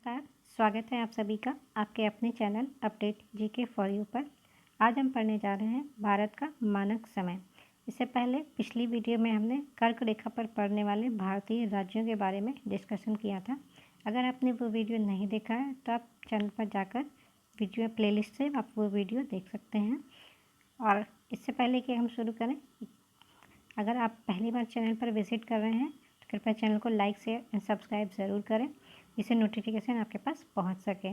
नमस्कार। स्वागत है आप सभी का आपके अपने channel update GK for you पर। आज हम पढ़ने जा रहे हैं भारत का मानक समय। इससे पहले पिछली वीडियो में हमने कर्क रेखा पर पड़ने वाले भारतीय राज्यों के बारे में डिस्कशन किया था। अगर आपने वो वीडियो नहीं देखा है तो आप चैनल पर जाकर वीडियो प्लेलिस्ट से आप वो वीडियो देख सकते हैं। और इससे पहले कि हम शुरू करें, अगर आप पहली बार चैनल पर विजिट कर रहे हैं तो कृपया चैनल को लाइक शेयर एंड सब्सक्राइब ज़रूर करें, जिससे नोटिफिकेशन आपके पास पहुंच सके।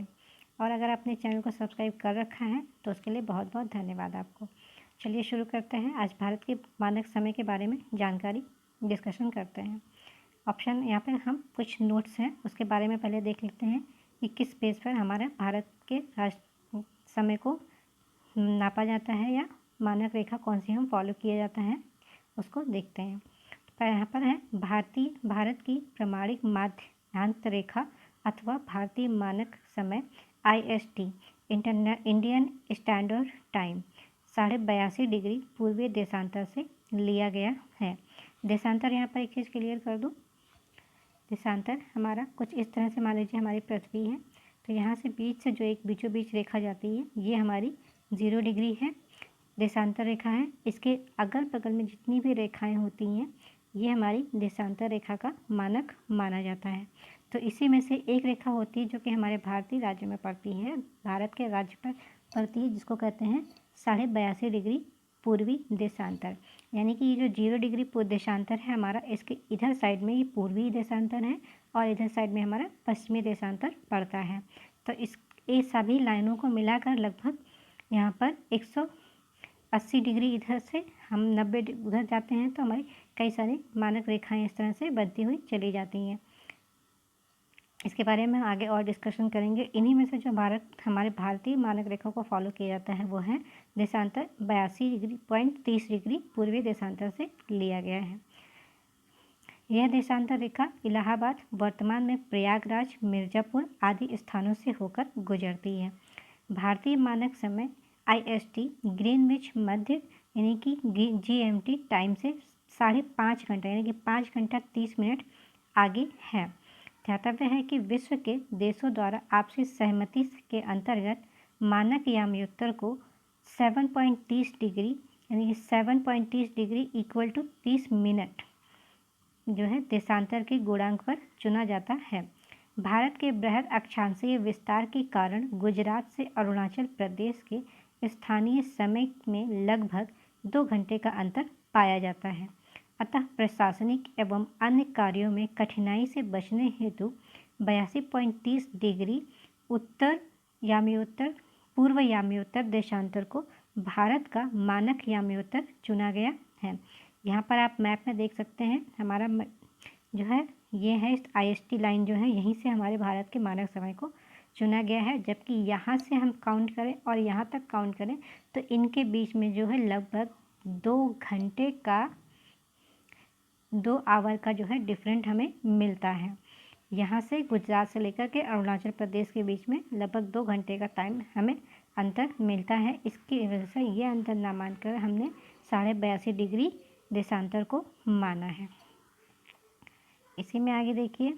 और अगर आपने चैनल को सब्सक्राइब कर रखा है तो उसके लिए बहुत बहुत धन्यवाद आपको। चलिए शुरू करते हैं। आज भारत के मानक समय के बारे में जानकारी डिस्कशन करते हैं। ऑप्शन यहाँ पर हम कुछ नोट्स हैं उसके बारे में पहले देख लेते हैं कि किस पेज पर हमारा भारत के समय को नापा जाता है या मानक रेखा कौन सी हम फॉलो किया जाता है उसको देखते हैं। तो यहाँ पर है भारत की प्रमाणिक माध्यांतर रेखा अथवा भारतीय मानक समय IST Indian standard time 82.5 degree पूर्वीय देशांतर से लिया गया है। देशांतर यहाँ पर एक चीज़ क्लियर कर दूँ, देशांतर हमारा कुछ इस तरह से मान लीजिए हमारी पृथ्वी है, तो यहाँ से बीच से जो एक बीचों बीच रेखा जाती है ये हमारी 0 डिग्री है, देशांतर रेखा है। इसके अगल बगल में जितनी भी रेखाएं होती हैं ये हमारी देशांतर रेखा का मानक माना जाता है। तो इसी में से एक रेखा होती है जो कि हमारे भारतीय राज्य में पड़ती है, भारत के राज्य पर पड़ती है, जिसको कहते हैं 82.5 डिग्री पूर्वी देशांतर। यानी कि ये जो 0 डिग्री देशांतर है हमारा, इसके इधर साइड में ये पूर्वी देशांतर है और इधर साइड में हमारा पश्चिमी देशांतर पड़ता है। तो ये सभी लाइनों को मिलाकर लगभग यहाँ पर 180 डिग्री इधर से हम 90 उधर जाते हैं, तो हमारी कई सारी मानक रेखाएं इस तरह से बनती हुई चली जाती हैं। इसके बारे में हम आगे और डिस्कशन करेंगे। इन्हीं में से जो हमारे भारतीय मानक रेखा को फॉलो किया जाता है वो है देशांतर 82.30 डिग्री पूर्वी देशांतर से लिया गया है। यह देशांतर रेखा इलाहाबाद, वर्तमान में प्रयागराज, मिर्ज़ापुर आदि स्थानों से होकर गुजरती है। भारतीय मानक समय IST ग्रीनविच मध्य यानी कि GMT टाइम से 5.5 घंटा यानी कि 5 घंटा 30 मिनट आगे है। ध्यातव्य है कि विश्व के देशों द्वारा आपसी सहमति के अंतर्गत मानक यामयोत्तर को 7.30 डिग्री यानी कि 7.30 डिग्री इक्वल टू 30 मिनट जो है देशांतर के गुणांक पर चुना जाता है। भारत के बृहद अक्षांशीय विस्तार के कारण गुजरात से अरुणाचल प्रदेश के स्थानीय समय में लगभग 2 घंटे का अंतर पाया जाता है। अतः प्रशासनिक एवं अन्य कार्यों में कठिनाई से बचने हेतु 82.30 डिग्री उत्तर यामयोत्तर पूर्व यामयोत्तर देशांतर को भारत का मानक यामयोत्तर चुना गया है। यहाँ पर आप मैप में देख सकते हैं हमारा जो है ये है IST लाइन जो है, यहीं से हमारे भारत के मानक समय को चुना गया है। जबकि यहाँ से हम काउंट करें और यहाँ तक काउंट करें तो इनके बीच में जो है लगभग 2 घंटे का 2 आवर का जो है डिफरेंट हमें मिलता है। यहाँ से गुजरात से लेकर के अरुणाचल प्रदेश के बीच में लगभग 2 घंटे का टाइम हमें अंतर मिलता है। इसकी वजह से ये अंतर ना मानकर हमने 82.5 डिग्री देशांतर को माना है। इसी में आगे देखिए,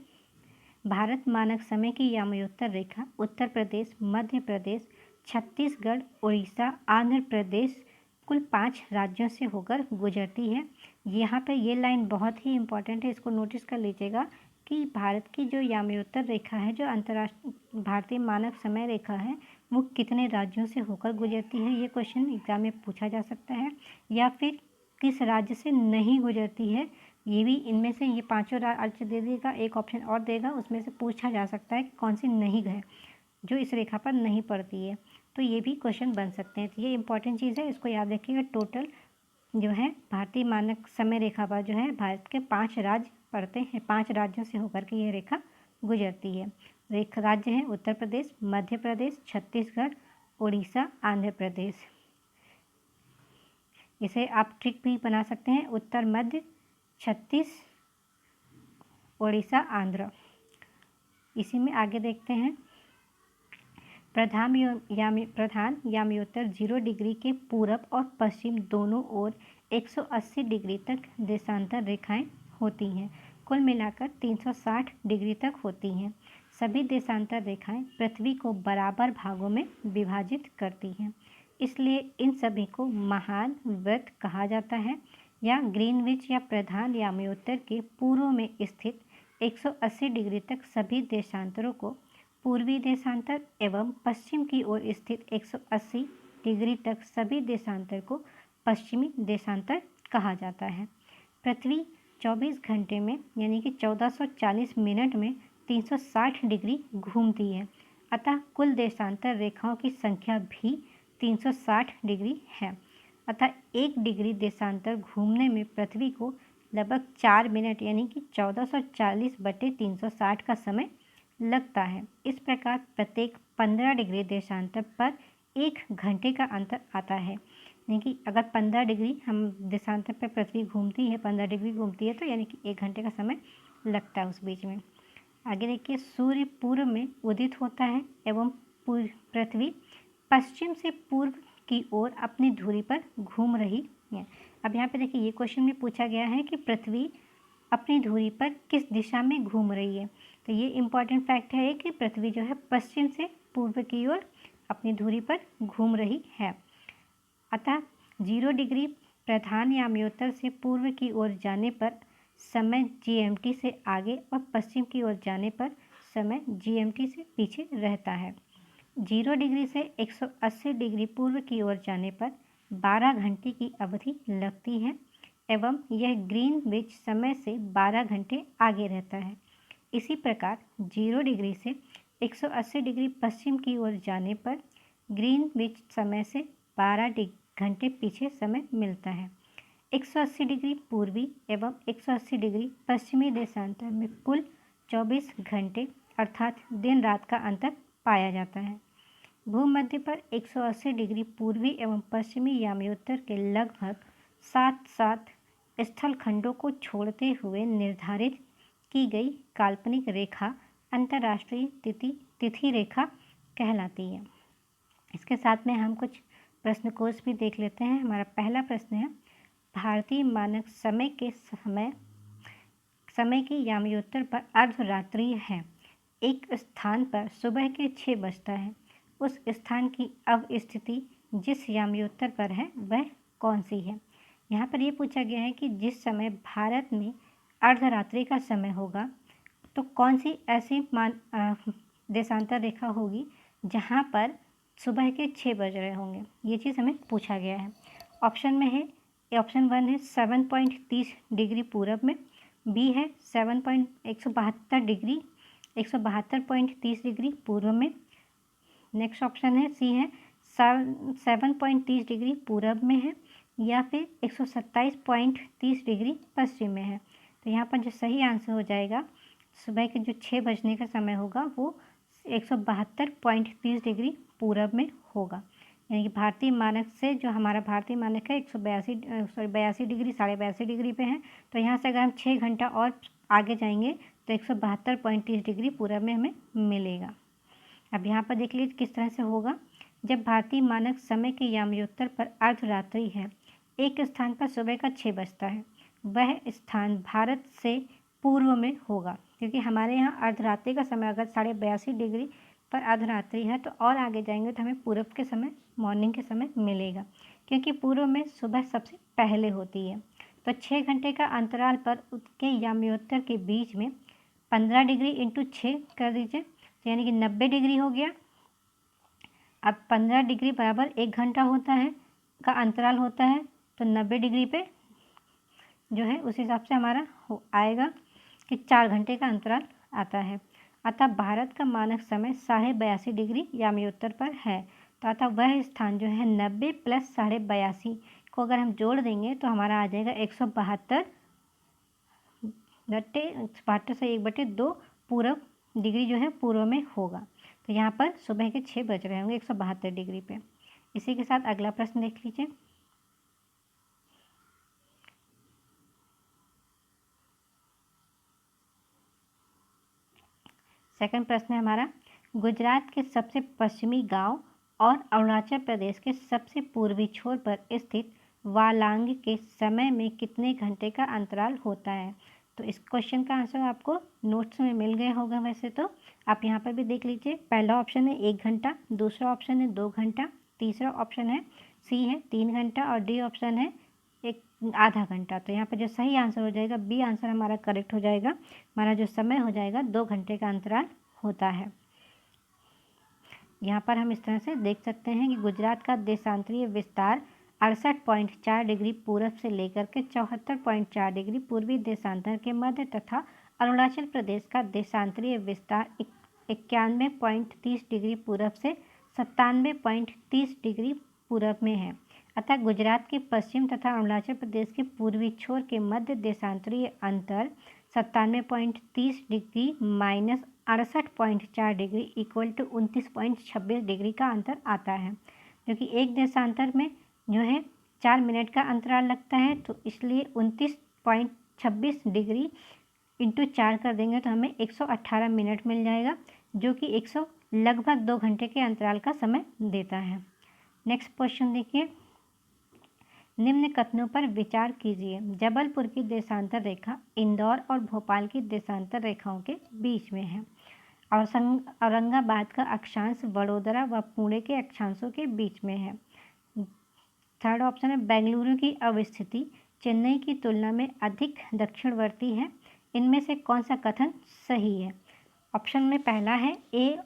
भारत मानक समय की यामयोत्तर रेखा उत्तर प्रदेश, मध्य प्रदेश, छत्तीसगढ़, उड़ीसा, आंध्र प्रदेश कुल 5 राज्यों से होकर गुजरती है। यहाँ पे ये लाइन बहुत ही इम्पॉर्टेंट है, इसको नोटिस कर लीजिएगा कि भारत की जो यामयोत्तर रेखा है, जो अंतर्राष्ट्रीय भारतीय मानक समय रेखा है, वो कितने राज्यों से होकर गुजरती है। ये क्वेश्चन एग्जाम में पूछा जा सकता है, या फिर किस राज्य से नहीं गुजरती है, ये भी इनमें से ये 5 राज्य दे देगा, एक ऑप्शन और देगा, उसमें से पूछा जा सकता है कि कौन सी नहीं है जो इस रेखा पर नहीं पड़ती है। तो ये भी क्वेश्चन बन सकते हैं। तो ये इंपॉर्टेंट चीज़ है, इसको याद रखिएगा। टोटल जो है भारतीय मानक समय रेखा पर जो है भारत के 5 राज्य पड़ते हैं, 5 राज्यों से होकर के ये रेखा गुजरती है। राज्य हैं उत्तर प्रदेश, मध्य प्रदेश, छत्तीसगढ़, उड़ीसा, आंध्र प्रदेश। इसे आप ट्रिक भी बना सकते हैं, उत्तर मध्य छत्तीस उड़ीसा आंध्र। इसी में आगे देखते हैं, प्रधान यामयोत्तर 0 डिग्री के पूरब और पश्चिम दोनों ओर 180 डिग्री तक देशांतर रेखाएं होती हैं। कुल मिलाकर 360 डिग्री तक होती हैं। सभी देशांतर रेखाएं पृथ्वी को बराबर भागों में विभाजित करती हैं, इसलिए इन सभी को महान वृत्त कहा जाता है। या ग्रीनविच या प्रधान याम्योत्तर के पूर्व में स्थित 180 डिग्री तक सभी देशांतरों को पूर्वी देशांतर एवं पश्चिम की ओर स्थित 180 डिग्री तक सभी देशांतर को पश्चिमी देशांतर कहा जाता है। पृथ्वी 24 घंटे में यानी कि 1440 मिनट में 360 डिग्री घूमती है, अतः कुल देशांतर रेखाओं की संख्या भी 360 डिग्री है। अतः 1 डिग्री देशांतर घूमने में पृथ्वी को लगभग 4 मिनट यानी कि 1440/360 का समय लगता है। इस प्रकार प्रत्येक 15 डिग्री देशांतर पर 1 घंटे का अंतर आता है। यानी कि अगर 15 डिग्री हम देशांतर पर पृथ्वी घूमती है, 15 डिग्री घूमती है, तो यानी कि 1 घंटे का समय लगता है उस बीच में। आगे देखिए, सूर्य पूर्व में उदित होता है एवं पृथ्वी पश्चिम से पूर्व की ओर अपनी धुरी पर घूम रही है। अब यहाँ पे देखिए, ये क्वेश्चन में पूछा गया है कि पृथ्वी अपनी धुरी पर किस दिशा में घूम रही है। तो ये इम्पॉर्टेंट फैक्ट है कि पृथ्वी जो है पश्चिम से पूर्व की ओर अपनी धुरी पर घूम रही है। अतः 0 डिग्री प्रधान याम्योत्तर से पूर्व की ओर जाने पर समय GMT से आगे और पश्चिम की ओर जाने पर समय GMT से पीछे रहता है। 0 डिग्री से 180 डिग्री पूर्व की ओर जाने पर 12 घंटे की अवधि लगती है एवं यह ग्रीनविच समय से 12 घंटे आगे रहता है। इसी प्रकार 0 डिग्री से 180 डिग्री पश्चिम की ओर जाने पर ग्रीनविच समय से 12 घंटे पीछे समय मिलता है। 180 डिग्री पूर्वी एवं 180 डिग्री पश्चिमी देशांतर में कुल 24 घंटे अर्थात दिन रात का अंतर पाया जाता है। भूमध्य पर 180 डिग्री पूर्वी एवं पश्चिमी याम्योत्तर के लगभग 7 स्थल खंडों को छोड़ते हुए निर्धारित की गई काल्पनिक रेखा अंतर्राष्ट्रीय तिथि रेखा कहलाती है। इसके साथ में हम कुछ प्रश्न कोश भी देख लेते हैं। हमारा पहला प्रश्न है, भारतीय मानक समय की याम्योत्तर पर अर्धरात्रि है। एक स्थान पर सुबह के 6 बजता है। उस स्थान की अवस्थिति जिस याम्योत्तर पर है वह कौन सी है। यहाँ पर ये पूछा गया है कि जिस समय भारत में अर्धरात्रि का समय होगा तो कौन सी ऐसी देशांतर रेखा होगी जहाँ पर सुबह के 6 बज रहे होंगे। ये चीज़ हमें पूछा गया है। ऑप्शन में है, ऑप्शन 1 है 7.30 डिग्री पूरब में, बी है 172.30 डिग्री पूर्व में, नेक्स्ट ऑप्शन है सी है 7.30 डिग्री पूरब में है, या फिर 127.30 डिग्री पश्चिम में है। तो यहाँ पर जो सही आंसर हो जाएगा, सुबह के जो 6 बजने का समय होगा वो 172.30 डिग्री पूरब में होगा। यानी कि भारतीय मानक से जो हमारा भारतीय मानक है 82 डिग्री 82.5 डिग्री पे है। तो यहाँ से अगर हम 6 घंटा और आगे जाएंगे तो 172.30 डिग्री पूरब में हमें मिलेगा। अब यहाँ पर देख लीजिए किस तरह से होगा। जब भारतीय मानक समय के याम्योत्तर पर अर्धरात्रि है, एक स्थान पर सुबह का 6 बजता है, वह स्थान भारत से पूर्व में होगा, क्योंकि हमारे यहाँ अर्धरात्रि का समय अगर 82.5 डिग्री पर अर्धरात्रि है तो और आगे जाएंगे तो हमें पूरब के समय मॉर्निंग के समय मिलेगा, क्योंकि पूर्व में सुबह सबसे पहले होती है। तो 6 घंटे का अंतराल पर उसके याम्योत्तर के बीच में 15 डिग्री इंटू 6 कर दीजिए, तो यानी कि 90 डिग्री हो गया। अब 15 डिग्री बराबर 1 घंटा होता है का अंतराल होता है, तो 90 डिग्री पे जो है उस हिसाब से हमारा आएगा कि 4 घंटे का अंतराल आता है। अतः भारत का मानक समय 82.5 डिग्री याम्योत्तर पर है। तो अतः वह स्थान जो है 90 प्लस 82.5 को अगर हम जोड़ देंगे तो हमारा आ जाएगा 172 से 1/2 पूरब डिग्री जो है पूर्व में होगा। तो यहाँ पर सुबह के 6 बज रहे होंगे 172 डिग्री पे। इसी के साथ अगला प्रश्न देख लीजिए। सेकंड प्रश्न है हमारा, गुजरात के सबसे पश्चिमी गांव और अरुणाचल प्रदेश के सबसे पूर्वी छोर पर स्थित वालांग के समय में कितने घंटे का अंतराल होता है। तो इस क्वेश्चन का आंसर आपको नोट्स में मिल गया होगा। वैसे तो आप यहाँ पर भी देख लीजिए, पहला ऑप्शन है 1 घंटा, दूसरा ऑप्शन है 2 घंटा, तीसरा ऑप्शन है सी है 3 घंटा और डी ऑप्शन है एक आधा घंटा। तो यहाँ पर जो सही आंसर हो जाएगा बी आंसर हमारा करेक्ट हो जाएगा। हमारा जो समय हो जाएगा 2 घंटे का अंतराल होता है। यहाँ पर हम इस तरह से देख सकते हैं कि गुजरात का देशांतरीय विस्तार 68.4 डिग्री पूरब से लेकर के 74.4 डिग्री पूर्वी देशांतर के मध्य तथा अरुणाचल प्रदेश का देशांतरीय विस्तार 91.30 डिग्री पूरब से 97.30 डिग्री पूरब में है। अतः गुजरात के पश्चिम तथा अरुणाचल प्रदेश के पूर्वी छोर के मध्य देशांतरीय अंतर 97.30 degree minus 68.4 degree equal to 29.26 degree का अंतर आता है, जो कि एक देशांतर में जो है 4 मिनट का अंतराल लगता है। तो इसलिए 29.26 डिग्री इंटू 4 कर देंगे तो हमें 118 मिनट मिल जाएगा, जो कि लगभग 2 घंटे के अंतराल का समय देता है। नेक्स्ट क्वेश्चन देखिए, निम्न कथनों पर विचार कीजिए। जबलपुर की देशांतर रेखा इंदौर और भोपाल की देशांतर रेखाओं के बीच में है। औरंगाबाद का अक्षांश वडोदरा व पुणे के अक्षांशों के बीच में है। थर्ड ऑप्शन है बेंगलुरु की अवस्थिति चेन्नई की तुलना में अधिक दक्षिणवर्ती है। इनमें से कौन सा कथन सही है? ऑप्शन में पहला है ए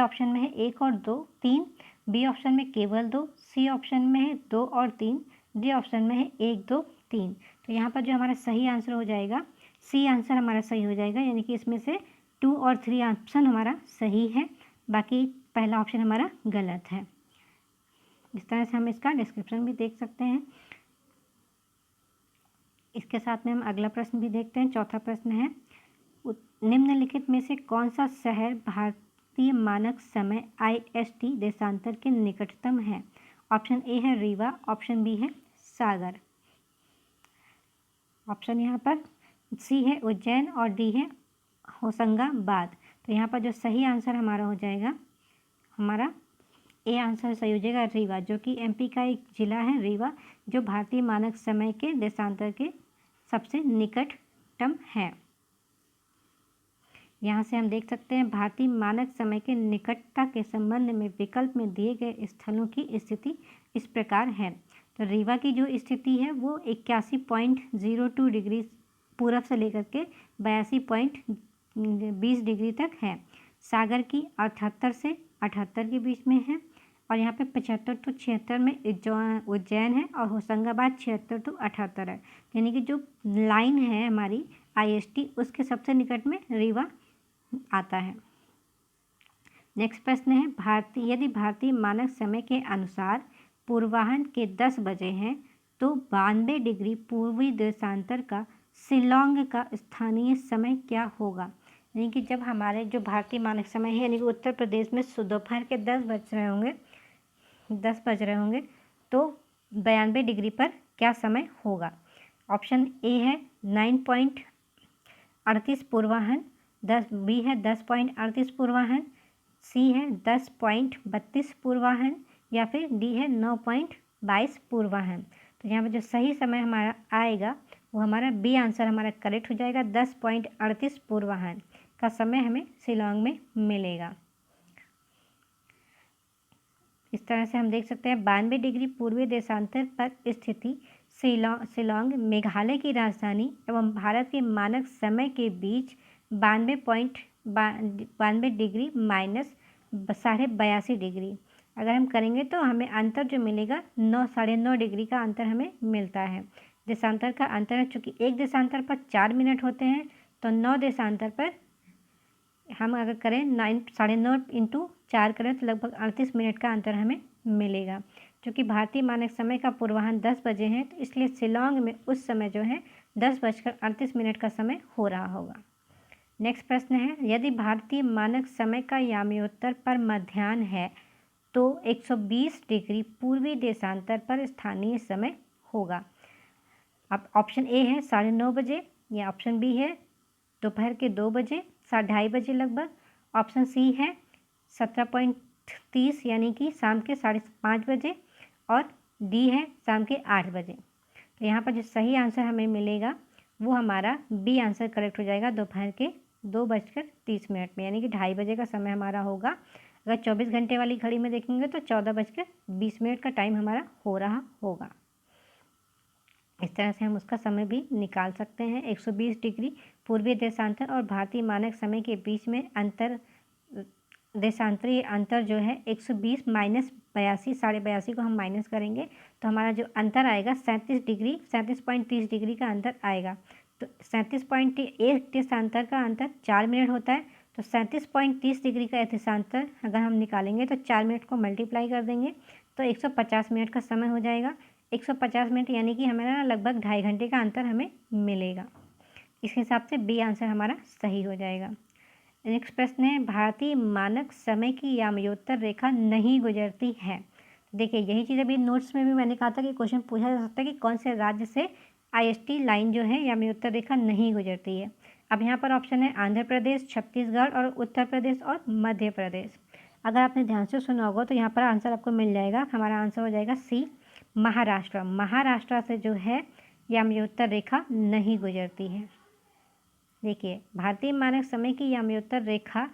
ऑप्शन में है 1 और 2 3, बी ऑप्शन में केवल 2, सी ऑप्शन में है 2 और 3, डी ऑप्शन में है 1 2 3। तो यहाँ पर जो हमारा सही आंसर हो जाएगा सी आंसर हमारा सही हो जाएगा, यानी कि इसमें से 2 और 3 ऑप्शन हमारा सही है, बाकी पहला ऑप्शन हमारा गलत है। इस तरह से हम इसका डिस्क्रिप्शन भी देख सकते हैं। इसके साथ में हम अगला प्रश्न भी देखते हैं। चौथा प्रश्न है, निम्नलिखित में से कौन सा शहर भारतीय मानक समय IST देशांतर के निकटतम है? ऑप्शन ए है रीवा, ऑप्शन बी है सागर, ऑप्शन यहाँ पर सी है उज्जैन और डी है होशंगाबाद। तो यहाँ पर जो सही आंसर हमारा हो जाएगा, हमारा ए आंसर सही हो जाएगा रीवा, जो कि MP का एक जिला है रीवा, जो भारतीय मानक समय के देशांतर के सबसे निकटतम है। यहाँ से हम देख सकते हैं भारतीय मानक समय के निकटता के संबंध में विकल्प में दिए गए स्थलों की स्थिति इस प्रकार है। तो रीवा की जो स्थिति है वो 81.02 डिग्री पूरब से लेकर के 82.20 डिग्री तक है। सागर की 78 से 78 के बीच में है, और यहाँ पे 75 to 76 में उज्जैन है, और होशंगाबाद 76 to 78 है। यानी कि जो लाइन है हमारी IST उसके सबसे निकट में रीवा आता है। नेक्स्ट प्रश्न है, यदि भारतीय मानक समय के अनुसार पूर्वाह्न के 10 बजे हैं तो 92 डिग्री पूर्वी देशांतर का शिलोंग का स्थानीय समय क्या होगा? यानी कि जब हमारे जो भारतीय मानक समय है यानी कि उत्तर प्रदेश में दोपहर के 10 बज रहे होंगे तो 92 डिग्री पर क्या समय होगा? ऑप्शन ए है 9.38 पूर्वाह्न, बी है 10.38 पूर्वाह्न, सी है 10.32 पूर्वाह्न, या फिर डी है 9.22 पूर्वाह्न। तो यहाँ पर जो सही समय हमारा आएगा वो हमारा बी आंसर हमारा करेक्ट हो जाएगा। 10.38 पूर्वाह्न का समय हमें शिलोंग में मिलेगा। इस तरह से हम देख सकते हैं 92 डिग्री पूर्वी देशांतर पर स्थिति शिलोंग मेघालय की राजधानी एवं भारत के मानक समय के बीच 92 डिग्री माइनस 82.5 डिग्री अगर हम करेंगे तो हमें अंतर जो मिलेगा 9.5 डिग्री का अंतर हमें मिलता है। देशांतर का अंतर है, चूँकि एक देशांतर पर 4 मिनट होते हैं तो 9 देशांतर पर हम अगर करें 9.5 इंटू 4 करें तो लगभग 38 मिनट का अंतर हमें मिलेगा। क्योंकि भारतीय मानक समय का पूर्वाह्न 10 बजे है तो इसलिए शिलोंग में उस समय जो है 10:38 का समय हो रहा होगा। नेक्स्ट प्रश्न है, यदि भारतीय मानक समय का याम्योत्तर पर मध्याह्न है तो 120 डिग्री पूर्वी देशांतर पर स्थानीय समय होगा। अब ऑप्शन ए है 9:30 बजे, या ऑप्शन बी है दोपहर के 2 बजे 2:30 बजे लगभग, ऑप्शन सी है 17.30 यानी कि शाम के 5:30 बजे, और डी है शाम के 8 बजे। तो यहाँ पर जो सही आंसर हमें मिलेगा वो हमारा बी आंसर करेक्ट हो जाएगा दोपहर के 2:30 में, यानी कि 2:30 बजे का समय हमारा होगा। अगर 24 घंटे वाली घड़ी में देखेंगे तो 14:20 का टाइम हमारा हो रहा होगा। इस तरह से हम उसका समय भी निकाल सकते हैं। 120 डिग्री पूर्वी देशांतर और भारतीय मानक समय के बीच में देशांतरीय अंतर जो है 120 माइनस 82, 82.5 को हम माइनस करेंगे तो हमारा जो अंतर आएगा 37.30 डिग्री का अंतर आएगा। तो 37.1 देशांतर का अंतर 4 मिनट होता है, तो 37.30 डिग्री का देशांतर अगर हम निकालेंगे तो 4 मिनट को मल्टीप्लाई कर देंगे तो 150 मिनट का समय हो जाएगा। 150 मिनट यानी कि हमारा लगभग 2.5 घंटे का अंतर हमें मिलेगा। इस हिसाब से बी आंसर हमारा सही हो जाएगा। नेक्स्ट प्रश्न है, भारतीय मानक समय की याम्योत्तर रेखा नहीं गुजरती है। देखिए यही चीज़ अभी नोट्स में भी मैंने कहा था कि क्वेश्चन पूछा जा सकता है कि कौन से राज्य से IST लाइन जो है याम्योत्तर रेखा नहीं गुजरती है। अब यहाँ पर ऑप्शन है आंध्र प्रदेश, छत्तीसगढ़ और उत्तर प्रदेश और मध्य प्रदेश। अगर आपने ध्यान से सुना होगा तो यहाँ पर आंसर आपको मिल जाएगा। हमारा आंसर हो जाएगा सी, महाराष्ट्र। महाराष्ट्र से जो है याम्योत्तर रेखा नहीं गुजरती है। देखिए भारतीय मानक समय की याम्योत्तर रेखा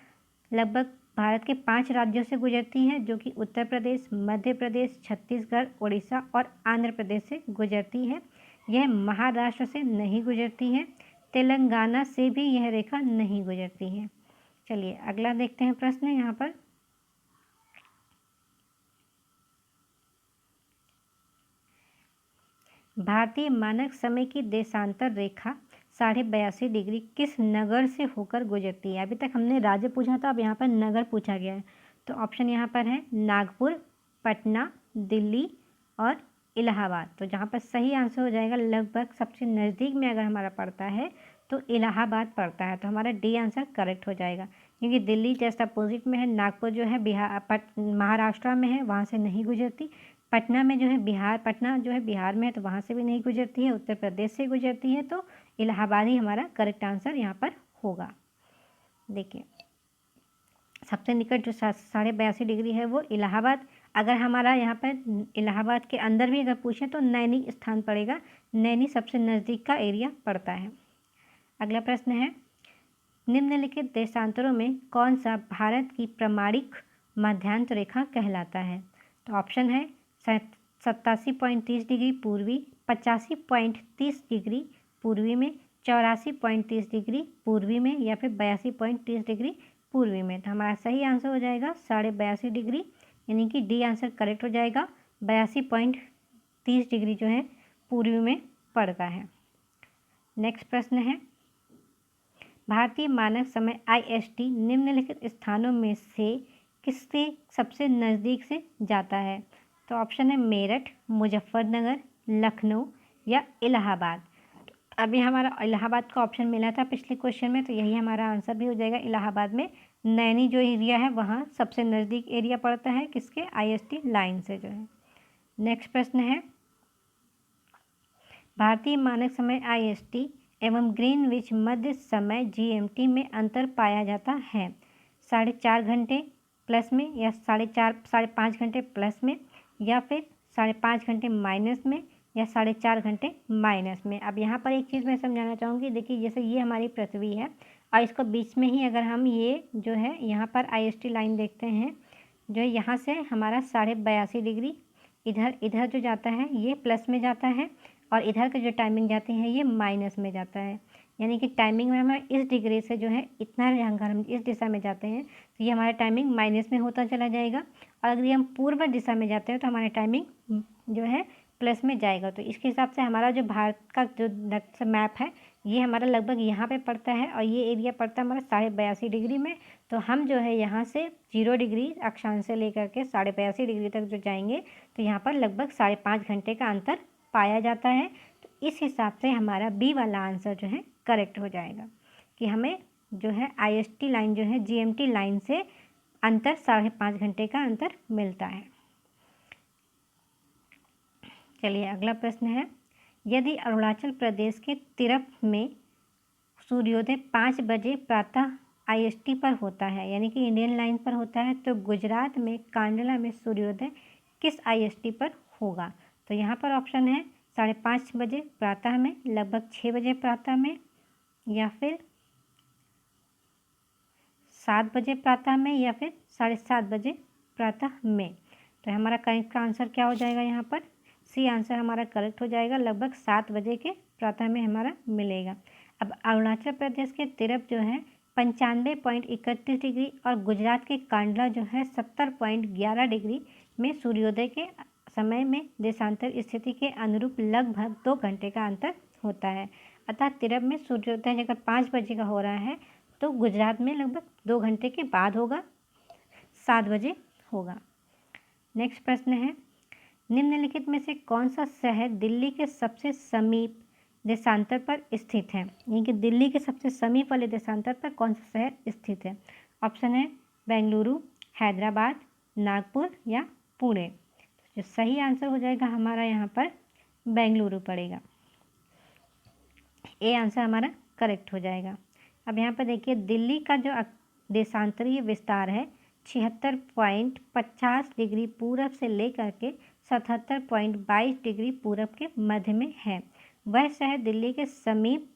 लगभग भारत के 5 राज्यों से गुजरती है, जो कि उत्तर प्रदेश, मध्य प्रदेश, छत्तीसगढ़, उड़ीसा और आंध्र प्रदेश से गुजरती है। यह महाराष्ट्र से नहीं गुजरती है। तेलंगाना से भी यह रेखा नहीं गुजरती है। चलिए अगला देखते हैं प्रश्न यहाँ पर। भारतीय मानक समय की देशांतर रेखा 82.5 डिग्री किस नगर से होकर गुजरती है। अभी तक हमने राज्य पूछा था, अब यहाँ पर नगर पूछा गया है। तो ऑप्शन यहाँ पर है नागपुर, पटना, दिल्ली और इलाहाबाद। तो जहाँ पर सही आंसर हो जाएगा लगभग सबसे नज़दीक में अगर हमारा पड़ता है तो इलाहाबाद पड़ता है, तो हमारा डी आंसर करेक्ट हो जाएगा। क्योंकि दिल्ली जस्ट अपोजिट में है, नागपुर जो है महाराष्ट्र में है, वहाँ से नहीं गुजरती। पटना में जो है पटना जो है बिहार में है, तो वहाँ से भी नहीं गुजरती है। उत्तर प्रदेश से गुजरती है, तो इलाहाबाद ही हमारा करेक्ट आंसर यहाँ पर होगा। देखिए सबसे निकट जो 82.5 डिग्री है वो इलाहाबाद। अगर हमारा यहाँ पर इलाहाबाद के अंदर भी अगर पूछें तो नैनी स्थान पड़ेगा। नैनी सबसे नज़दीक का एरिया पड़ता है। अगला प्रश्न है, निम्नलिखित देशांतरों में कौन सा भारत की प्रमाणिक मध्यांतर रेखा कहलाता है। तो ऑप्शन है 87.30 डिग्री पूर्वी, 85.30 डिग्री पूर्वी में, 84.30 डिग्री पूर्वी में या फिर 82.30 डिग्री पूर्वी में। तो हमारा सही आंसर हो जाएगा 82.5 डिग्री, यानी कि डी आंसर करेक्ट हो जाएगा। 82.30 डिग्री जो है पूर्वी में पड़ता है। नेक्स्ट प्रश्न है, भारतीय मानक समय IST निम्नलिखित स्थानों में से किसके सबसे नज़दीक से जाता है। तो ऑप्शन है मेरठ, मुजफ्फरनगर, लखनऊ या इलाहाबाद। अभी हमारा इलाहाबाद का ऑप्शन मिला था पिछले क्वेश्चन में, तो यही हमारा आंसर भी हो जाएगा। इलाहाबाद में नैनी जो एरिया है वहाँ सबसे नज़दीक एरिया पड़ता है किसके, IST लाइन से जो है। नेक्स्ट प्रश्न है, भारतीय मानक समय IST एवं ग्रीनविच मध्य समय GMT में अंतर पाया जाता है 4.5 घंटे प्लस में या 5.5 घंटे प्लस में या फिर 5.5 घंटे माइनस में या 4.5 घंटे माइनस में। अब यहाँ पर एक चीज़ मैं समझाना चाहूँगी। देखिए जैसे ये हमारी पृथ्वी है और इसको बीच में ही अगर हम ये जो है यहाँ पर IST लाइन देखते हैं, जो यहाँ से हमारा 82.5 डिग्री इधर जो जाता है ये प्लस में जाता है और इधर के जो टाइमिंग जाती है ये माइनस में जाता है। यानी कि टाइमिंग में हम इस डिग्री से जो है इतना अगर हम इस दिशा में जाते हैं तो ये हमारा टाइमिंग माइनस में होता चला जाएगा, और अगर हम पूर्व दिशा में जाते हैं तो हमारा टाइमिंग जो है प्लस में जाएगा। तो इसके हिसाब से हमारा जो भारत का जो मैप है ये हमारा लगभग यहाँ पे पड़ता है और ये एरिया पड़ता है हमारा 82.5 डिग्री में। तो हम जो है यहाँ से 0 डिग्री अक्षांश से लेकर के 82.5 डिग्री तक जो जाएंगे तो यहाँ पर लगभग 5.5 घंटे का अंतर पाया जाता है। तो इस हिसाब से हमारा बी वाला आंसर जो है करेक्ट हो जाएगा कि हमें जो है IST लाइन जो है GMT लाइन से अंतर 5.5 घंटे का अंतर मिलता है। चलिए अगला प्रश्न है, यदि अरुणाचल प्रदेश के तिरप में सूर्योदय 5 बजे प्रातः IST पर होता है, यानी कि इंडियन लाइन पर होता है, तो गुजरात में कांडला में सूर्योदय किस IST पर होगा। तो यहाँ पर ऑप्शन है 5:30 बजे प्रातः में, लगभग 6 बजे प्रातः में, या फिर 7 बजे प्रातः में, या फिर 7:30 बजे प्रातः में। तो हमारा करेक्ट का आंसर क्या हो जाएगा यहाँ पर? सी आंसर हमारा करेक्ट हो जाएगा, लगभग 7 बजे के प्रातः में हमारा मिलेगा। अब अरुणाचल प्रदेश के तिरप जो है 95.31 डिग्री और गुजरात के कांडला जो है 70.11 डिग्री में सूर्योदय के समय में देशांतर स्थिति के अनुरूप लगभग 2 घंटे का अंतर होता है। अतः तिरप में सूर्योदय अगर 5 बजे का हो रहा है तो गुजरात में लगभग 2 घंटे के बाद होगा, 7 बजे होगा। नेक्स्ट प्रश्न है, निम्नलिखित में से कौन सा शहर दिल्ली के सबसे समीप देशांतर पर स्थित है? यानी कि दिल्ली के सबसे समीप वाले देशांतर पर कौन सा शहर स्थित है? ऑप्शन है बेंगलुरु, हैदराबाद, नागपुर या पुणे। तो जो सही आंसर हो जाएगा हमारा यहाँ पर बेंगलुरु पड़ेगा। ए आंसर हमारा करेक्ट हो जाएगा। अब यहाँ पर देखिए दिल्ली का जो देशांतरीय विस्तार है 76.50 डिग्री पूरब से लेकर के 77.22 डिग्री पूरब के मध्य में है। वह शहर दिल्ली के समीप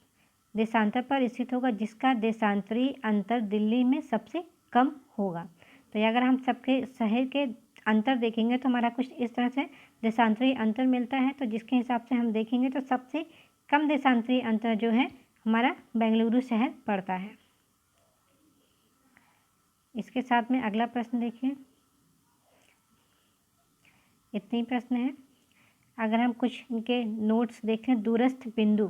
देशांतर पर स्थित होगा जिसका देशांतरीय अंतर दिल्ली में सबसे कम होगा। तो अगर हम सबके शहर के अंतर देखेंगे तो हमारा कुछ इस तरह से देशांतरीय अंतर मिलता है। तो जिसके हिसाब से हम देखेंगे तो सबसे कम देशांतरीय अंतर जो है हमारा बेंगलुरु शहर पड़ता है। इसके साथ में अगला प्रश्न देखिए, इतने ही प्रश्न है। अगर हम कुछ इनके नोट्स देखें, दूरस्थ बिंदु,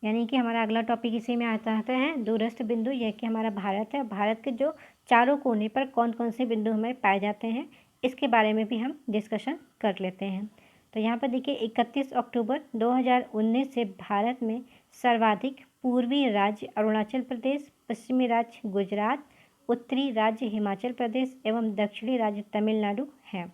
यानी कि हमारा अगला टॉपिक इसी में आता है दूरस्थ बिंदु। यह कि हमारा भारत है, भारत के जो चारों कोने पर कौन कौन से बिंदु हमें पाए जाते हैं इसके बारे में भी हम डिस्कशन कर लेते हैं। तो यहाँ पर देखिए 31 अक्टूबर 2019 से भारत में सर्वाधिक पूर्वी राज्य अरुणाचल प्रदेश, पश्चिमी राज्य गुजरात, उत्तरी राज्य हिमाचल प्रदेश एवं दक्षिणी राज्य तमिलनाडु हैं।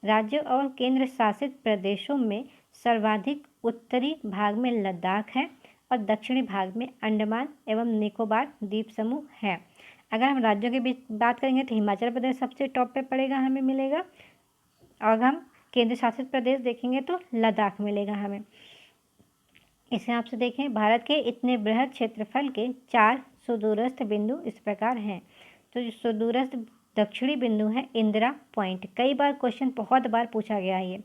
राज्यों और केंद्र शासित प्रदेशों में सर्वाधिक उत्तरी भाग में लद्दाख है और दक्षिणी भाग में अंडमान एवं निकोबार द्वीप समूह है। अगर हम राज्यों की बात करेंगे तो हिमाचल प्रदेश सबसे टॉप पे पड़ेगा, हमें मिलेगा। और अगर हम केंद्र शासित प्रदेश देखेंगे तो लद्दाख मिलेगा हमें। इस हिसाब से देखें, भारत के इतने बृहद क्षेत्रफल के 4 सुदूरस्थ बिंदु इस प्रकार हैं। तो जो सुदूरस्थ दक्षिणी बिंदु है इंदिरा पॉइंट, कई बार क्वेश्चन बहुत बार पूछा गया है। ये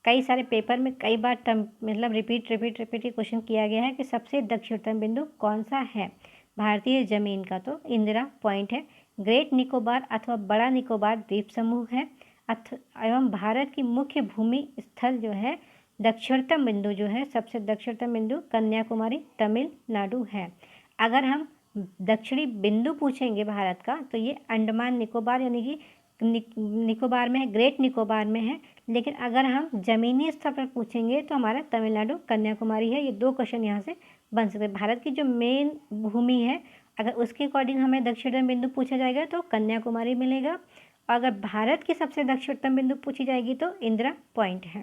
कई सारे पेपर में कई बार मतलब रिपीट क्वेश्चन किया गया है कि सबसे दक्षिणतम बिंदु कौन सा है भारतीय जमीन का, तो इंदिरा पॉइंट है। ग्रेट निकोबार अथवा बड़ा निकोबार द्वीप समूह है एवं भारत की मुख्य भूमि स्थल जो है दक्षिणतम बिंदु जो है सबसे दक्षिणतम बिंदु कन्याकुमारी तमिलनाडु है। अगर हम दक्षिणी बिंदु पूछेंगे भारत का तो ये अंडमान निकोबार यानी कि निकोबार में है, ग्रेट निकोबार में है। लेकिन अगर हम ज़मीनी स्तर पर पूछेंगे तो हमारा तमिलनाडु कन्याकुमारी है। ये 2 क्वेश्चन यहाँ से बन सकते हैं। भारत की जो मेन भूमि है अगर उसके अकॉर्डिंग हमें दक्षिणतम बिंदु पूछा जाएगा तो कन्याकुमारी मिलेगा, और अगर भारत की सबसे दक्षिणतम बिंदु पूछी जाएगी तो इंदिरा पॉइंट है।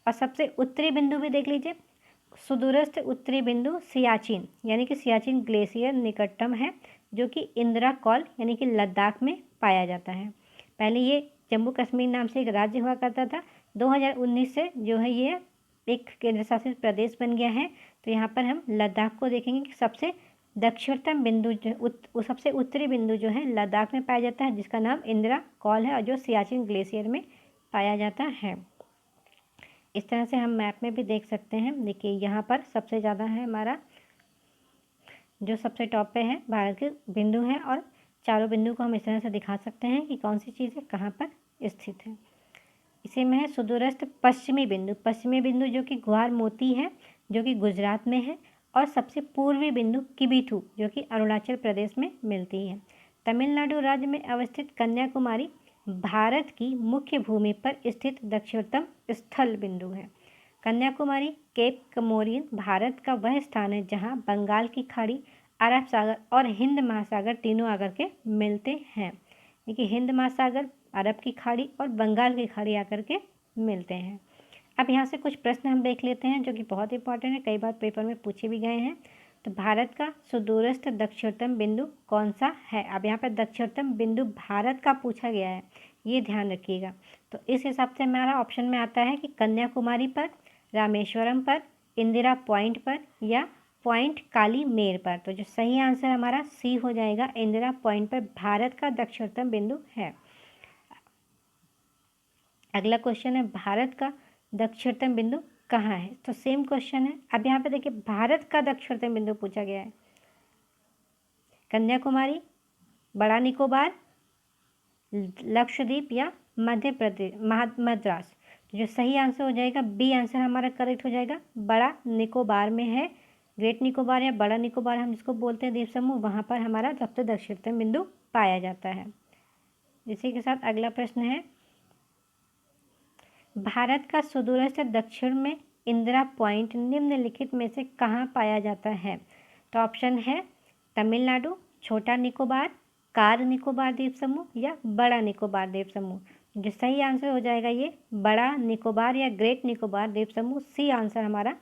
और सबसे उत्तरी बिंदु भी देख लीजिए, सुदूरस्थ उत्तरी बिंदु सियाचिन यानी कि सियाचिन ग्लेशियर निकटतम है जो कि इंदिरा कॉल यानी कि लद्दाख में पाया जाता है। पहले ये जम्मू कश्मीर नाम से एक राज्य हुआ करता था, 2019 से जो है ये एक केंद्र शासित प्रदेश बन गया है। तो यहाँ पर हम लद्दाख को देखेंगे कि सबसे दक्षिणतम बिंदु जो सबसे उत्तरी बिंदु जो है लद्दाख में पाया जाता है जिसका नाम इंदिरा कॉल है और जो सियाचिन ग्लेशियर में पाया जाता है। इस तरह से हम मैप में भी देख सकते हैं। देखिए यहाँ पर सबसे ज़्यादा है हमारा जो सबसे टॉप पे है भारत के बिंदु हैं और चारों बिंदु को हम इस तरह से दिखा सकते हैं कि कौन सी चीज़ है कहाँ पर स्थित है। इसी में है सुदूरस्थ पश्चिमी बिंदु जो कि ग्वार मोती है जो कि गुजरात में है, और सबसे पूर्वी बिंदु किबिथु जो कि अरुणाचल प्रदेश में मिलती है। तमिलनाडु राज्य में अवस्थित कन्याकुमारी भारत की मुख्य भूमि पर स्थित दक्षिणतम स्थल बिंदु है। कन्याकुमारी केप कमोरियन भारत का वह स्थान है जहां बंगाल की खाड़ी, अरब सागर और हिंद महासागर तीनों आकर के मिलते हैं। देखिए हिंद महासागर, अरब की खाड़ी और बंगाल की खाड़ी आकर के मिलते हैं। अब यहाँ से कुछ प्रश्न हम देख लेते हैं जो कि बहुत इंपॉर्टेंट है, कई बार पेपर में पूछे भी गए हैं। तो भारत का सुदूरस्थ दक्षिणतम बिंदु कौन सा है? अब यहाँ पर दक्षिणतम बिंदु भारत का पूछा गया है, ये ध्यान रखिएगा। तो इस हिसाब से हमारा ऑप्शन में आता है कि कन्याकुमारी पर रामेश्वरम पर, इंदिरा पॉइंट पर या पॉइंट कालीमेर पर। तो जो सही आंसर हमारा सी हो जाएगा, इंदिरा पॉइंट पर भारत का दक्षिणतम बिंदु है। अगला क्वेश्चन है भारत का दक्षिणतम बिंदु कहाँ है। तो सेम क्वेश्चन है। अब यहाँ पे देखिए भारत का दक्षिणतम बिंदु पूछा गया है। कन्याकुमारी, बड़ा निकोबार, लक्षद्वीप या मध्य प्रदेश मद्रास। तो जो सही आंसर हो जाएगा बी आंसर हमारा करेक्ट हो जाएगा। बड़ा निकोबार में है। ग्रेट निकोबार या बड़ा निकोबार हम जिसको बोलते हैं द्वीप समूह, वहाँ पर हमारा सबसे दक्षिणतम बिंदु पाया जाता है। इसी के साथ अगला प्रश्न है भारत का सुदूरस्थ दक्षिण में इंदिरा पॉइंट निम्नलिखित में से कहाँ पाया जाता है। तो ऑप्शन है तमिलनाडु, छोटा निकोबार, कार निकोबार द्वीप समूह या बड़ा निकोबार द्वीप समूह। जो सही आंसर हो जाएगा ये बड़ा निकोबार या ग्रेट निकोबार द्वीप समूह। सी आंसर हमारा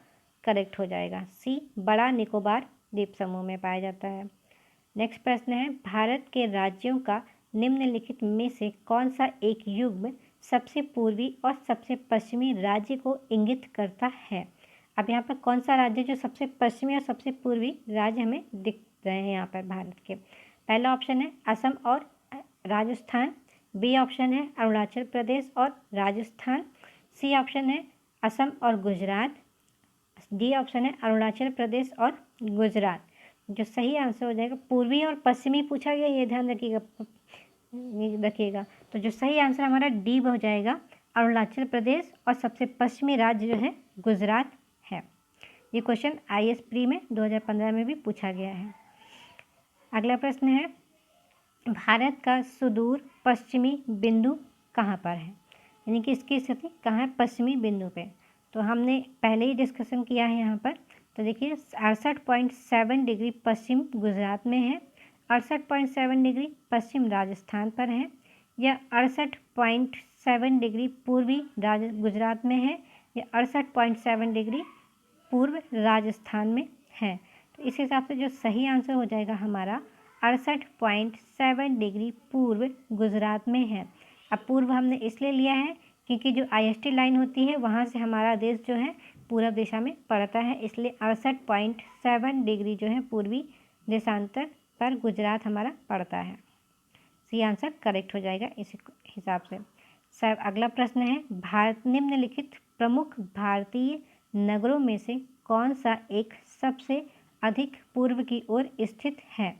करेक्ट हो जाएगा। सी बड़ा निकोबार द्वीप समूह में पाया जाता है। नेक्स्ट प्रश्न है भारत के राज्यों का निम्नलिखित में से कौन सा एक युग्म सबसे पूर्वी और सबसे पश्चिमी राज्य को इंगित करता है। अब यहाँ पर कौन सा राज्य जो सबसे पश्चिमी और सबसे पूर्वी राज्य हमें दिख रहे हैं यहाँ पर भारत के। पहला ऑप्शन है असम और राजस्थान, बी ऑप्शन है अरुणाचल प्रदेश और राजस्थान, सी ऑप्शन है असम और गुजरात, डी ऑप्शन है अरुणाचल प्रदेश और गुजरात। जो सही आंसर हो जाएगा पूर्वी और पश्चिमी पूछा गया, ये ध्यान रखिएगा। तो जो सही आंसर हमारा डी हो जाएगा अरुणाचल प्रदेश और सबसे पश्चिमी राज्य जो है गुजरात है। ये क्वेश्चन IAS प्री में 2015 में भी पूछा गया है। अगला प्रश्न है भारत का सुदूर पश्चिमी बिंदु कहाँ पर है, यानी कि इसकी स्थिति कहाँ है पश्चिमी बिंदु पे। तो हमने पहले ही डिस्कशन किया है यहाँ पर। तो देखिए 68.7 डिग्री पश्चिम गुजरात में है, 68.7 डिग्री पश्चिम राजस्थान पर है या 68.7 डिग्री पूर्वी गुजरात में है या 68.7 डिग्री पूर्व राजस्थान में है। तो इस हिसाब से जो सही आंसर हो जाएगा हमारा 68.7 डिग्री पूर्व गुजरात में है। अब पूर्व हमने इसलिए लिया है क्योंकि जो IST लाइन होती है वहाँ से हमारा देश जो है पूर्व दिशा में पड़ता है, इसलिए 68.7 डिग्री जो है पूर्वी देशांतर पर गुजरात हमारा पड़ता है। सी आंसर करेक्ट हो जाएगा इस हिसाब से। सब अगला प्रश्न है भारत निम्नलिखित प्रमुख भारतीय नगरों में से कौन सा एक सबसे अधिक पूर्व की ओर स्थित है।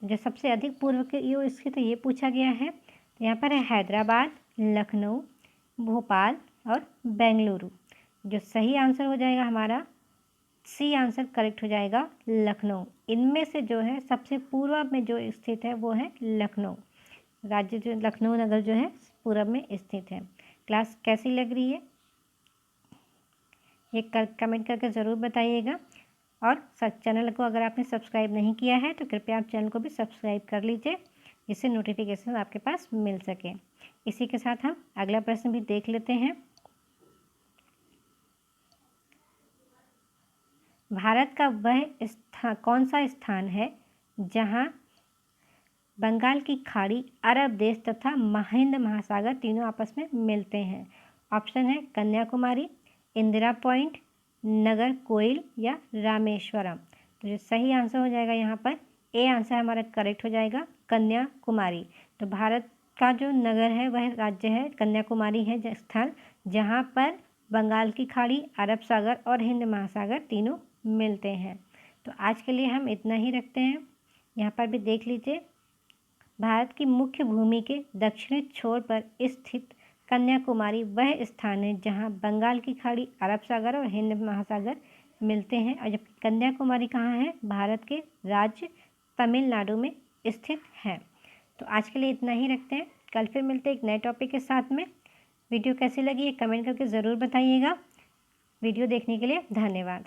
जो सबसे अधिक पूर्व की ओर स्थित है ये पूछा गया है। तो यहाँ पर है हैदराबाद, लखनऊ, भोपाल और बेंगलुरु। जो सही आंसर हो जाएगा हमारा सी आंसर करेक्ट हो जाएगा लखनऊ। इनमें से जो है सबसे पूर्व में जो स्थित है वो है लखनऊ राज्य, जो लखनऊ नगर जो है पूर्व में स्थित है। क्लास कैसी लग रही है ये कमेंट करके ज़रूर बताइएगा। और चैनल को अगर आपने सब्सक्राइब नहीं किया है तो कृपया आप चैनल को भी सब्सक्राइब कर लीजिए, जिससे नोटिफिकेशन आपके पास मिल सके। इसी के साथ हम अगला प्रश्न भी देख लेते हैं। भारत का वह कौन सा स्थान है जहां बंगाल की खाड़ी, अरब देश तथा हिंद महासागर तीनों आपस में मिलते हैं। ऑप्शन है कन्याकुमारी, इंदिरा पॉइंट, नगर कोइल या रामेश्वरम। तो जो सही आंसर हो जाएगा यहाँ पर ए आंसर हमारा करेक्ट हो जाएगा कन्याकुमारी। तो भारत का जो नगर है वह राज्य है कन्याकुमारी है स्थान, जहाँ पर बंगाल की खाड़ी, अरब सागर और हिंद महासागर तीनों मिलते हैं। तो आज के लिए हम इतना ही रखते हैं। यहाँ पर भी देख लीजिए भारत की मुख्य भूमि के दक्षिणी छोर पर स्थित कन्याकुमारी वह स्थान है जहाँ बंगाल की खाड़ी, अरब सागर और हिंद महासागर मिलते हैं। और जबकि कन्याकुमारी कहाँ है, भारत के राज्य तमिलनाडु में स्थित है। तो आज के लिए इतना ही रखते हैं। कल फिर मिलते हैं एक नए टॉपिक के साथ में। वीडियो कैसी लगी ये कमेंट करके ज़रूर बताइएगा। वीडियो देखने के लिए धन्यवाद।